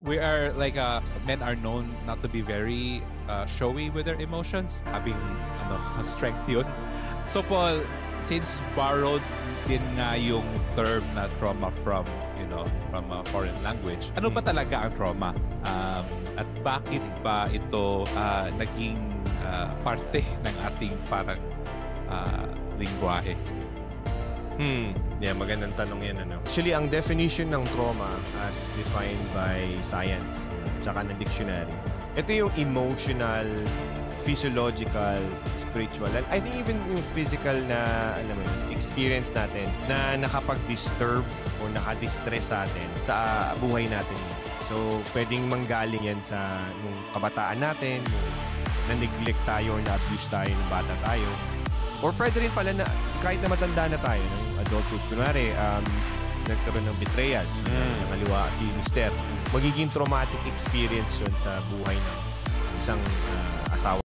we are like men are known not to be very showy with their emotions. Having strength yun. So Paul, since borrowed din nga yung term na trauma from a foreign language, ano ba talaga ang trauma? At bakit ba ito naging parte ng ating parang lingwahe? Yeah, magandang tanong yan. Actually, ang definition ng trauma as defined by science tsaka ng dictionary, ito yung emotional, physiological, spiritual, and I think even yung physical na experience natin na nakapag-disturb o nakadistress sa atin sa buhay natin. So, pwedeng manggaling yan sa nung kabataan natin, nung na-neglect tayo, na-abuse tayo, nung bata tayo. Or pwede rin pala na kahit na matanda na tayo, no? Adulthood, kunwari, nagkaroon ng betrayal, nangaliwa si Mister. Magiging traumatic experience yun sa buhay ng isang asawa.